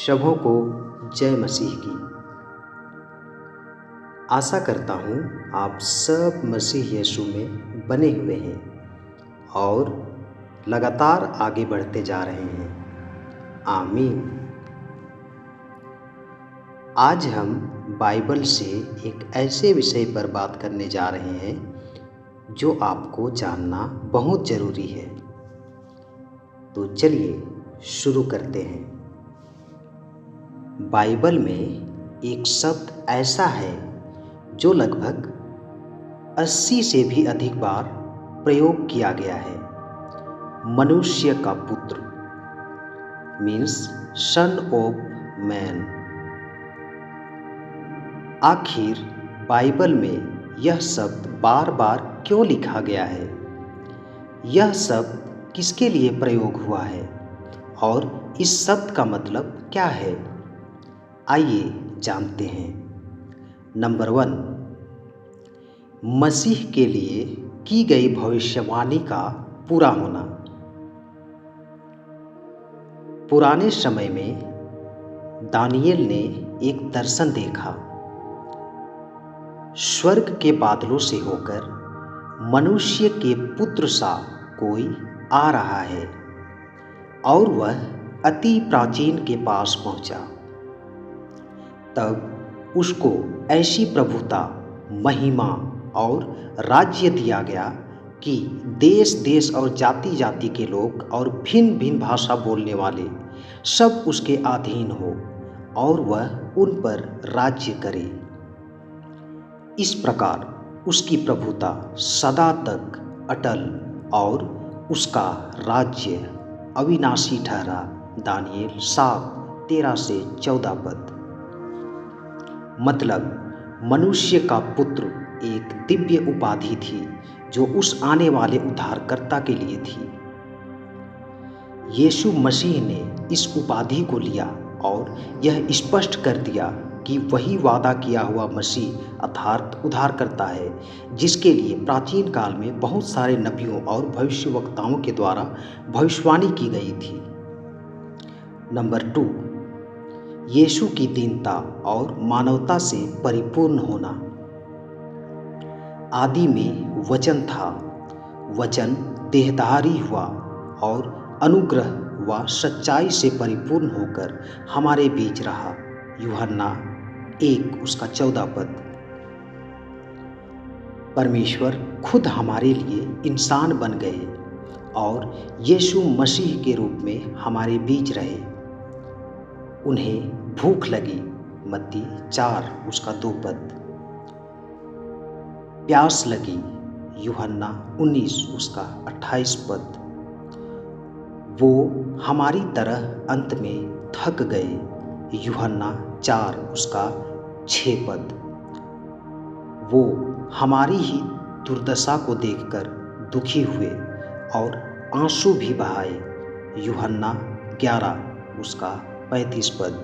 सबों को जय मसीह की। आशा करता हूँ आप सब मसीह यीशु में बने हुए हैं और लगातार आगे बढ़ते जा रहे हैं। आमीन। आज हम बाइबल से एक ऐसे विषय पर बात करने जा रहे हैं जो आपको जानना बहुत ज़रूरी है। तो चलिए शुरू करते हैं। बाइबल में एक शब्द ऐसा है जो लगभग 80 से भी अधिक बार प्रयोग किया गया है। मनुष्य का पुत्र मीन्स सन ऑफ मैन। आखिर बाइबल में यह शब्द बार बार क्यों लिखा गया है? यह शब्द किसके लिए प्रयोग हुआ है और इस शब्द का मतलब क्या है? आइए जानते हैं। नंबर 1, मसीह के लिए की गई भविष्यवाणी का पूरा होना। पुराने समय में दानियेल ने एक दर्शन देखा। स्वर्ग के बादलों से होकर मनुष्य के पुत्र सा कोई आ रहा है और वह अति प्राचीन के पास पहुंचा। तब उसको ऐसी प्रभुता, महिमा और राज्य दिया गया कि देश देश और जाति जाति के लोग और भिन्न भिन्न भाषा बोलने वाले सब उसके अधीन हो और वह उन पर राज्य करे। इस प्रकार उसकी प्रभुता सदा तक अटल और उसका राज्य अविनाशी ठहरा। दानियेल 7:13 से 14 पद। मतलब मनुष्य का पुत्र एक दिव्य उपाधि थी जो उस आने वाले उद्धारकर्ता के लिए थी। यीशु मसीह ने इस उपाधि को लिया और यह स्पष्ट कर दिया कि वही वादा किया हुआ मसीह अर्थात उद्धारकर्ता है, जिसके लिए प्राचीन काल में बहुत सारे नबियों और भविष्यवक्ताओं के द्वारा भविष्यवाणी की गई थी। नंबर 2, यीशु की दीनता और मानवता से परिपूर्ण होना। आदि में वचन था, वचन देहधारी हुआ और अनुग्रह व सच्चाई से परिपूर्ण होकर हमारे बीच रहा। यूहन्ना 1:14 पद। परमेश्वर खुद हमारे लिए इंसान बन गए और यीशु मसीह के रूप में हमारे बीच रहे। उन्हें भूख लगी, मत्ती 4:2 पद। प्यास लगी, यूहन्ना 19:28 पद। वो हमारी तरह अंत में थक गए, यूहन्ना 4:6 पद। वो हमारी ही दुर्दशा को देखकर दुखी हुए और आंसू भी बहाए, यूहन्ना 11:35 पद।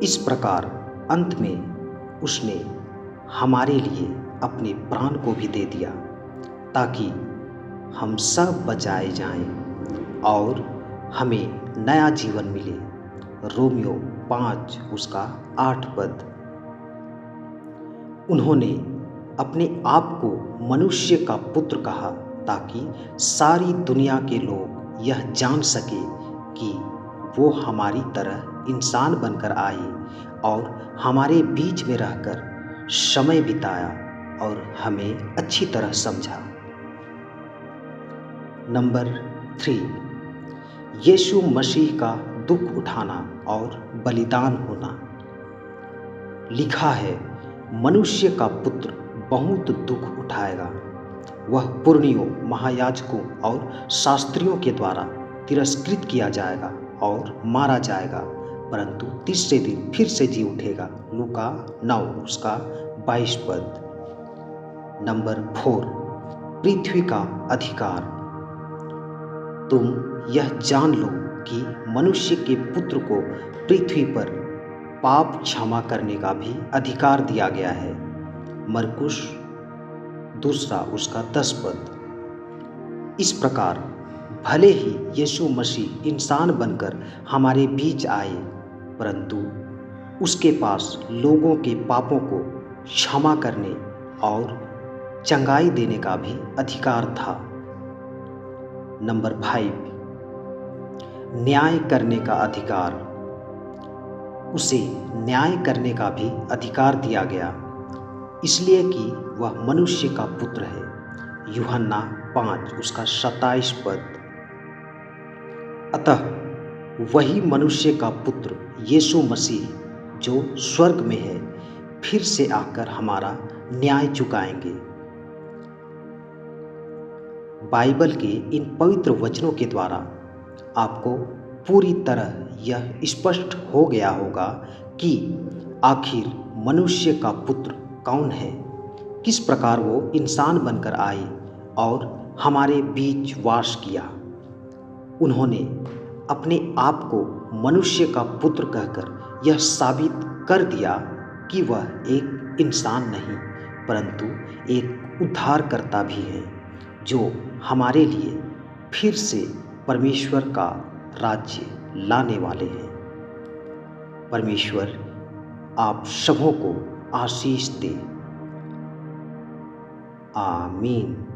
इस प्रकार अंत में उसने हमारे लिए अपने प्राण को भी दे दिया ताकि हम सब बचाए जाएं और हमें नया जीवन मिले, रोमियो 5:8 पद। उन्होंने अपने आप को मनुष्य का पुत्र कहा ताकि सारी दुनिया के लोग यह जान सके कि वो हमारी तरह इंसान बनकर आए और हमारे बीच में रहकर समय बिताया और हमें अच्छी तरह समझा। नंबर 3, यीशु मसीह का दुख उठाना और बलिदान होना। लिखा है, मनुष्य का पुत्र बहुत दुख उठाएगा। वह पुरनियों, महायाजकों और शास्त्रियों के द्वारा तिरस्कृत किया जाएगा और मारा जाएगा, परंतु तीसरे दिन फिर से जी उठेगा। लूका 9:22 पद। नंबर 4, पृथ्वी का अधिकार। तुम यह जान लो कि मनुष्य के पुत्र को पृथ्वी पर पाप क्षमा करने का भी अधिकार दिया गया है। मरकुस 2:10 पद। इस प्रकार भले ही यीशु मसीह इंसान बनकर हमारे बीच आए, परंतु उसके पास लोगों के पापों को क्षमा करने और चंगाई देने का भी अधिकार था। नंबर 5, न्याय करने का अधिकार। उसे न्याय करने का भी अधिकार दिया गया, इसलिए कि वह मनुष्य का पुत्र है। यूहन्ना 5 उसका 27 पद। अतः वही मनुष्य का पुत्र यीशु मसीह जो स्वर्ग में है, फिर से आकर हमारा न्याय चुकाएंगे। बाइबल के इन पवित्र वचनों के द्वारा आपको पूरी तरह यह स्पष्ट हो गया होगा कि आखिर मनुष्य का पुत्र कौन है, किस प्रकार वो इंसान बनकर आए और हमारे बीच वास किया। उन्होंने अपने आप को मनुष्य का पुत्र कहकर यह साबित कर दिया कि वह एक इंसान नहीं, परंतु एक उद्धारकर्ता भी है, जो हमारे लिए फिर से परमेश्वर का राज्य लाने वाले हैं। परमेश्वर आप सबों को आशीष दे। आमीन।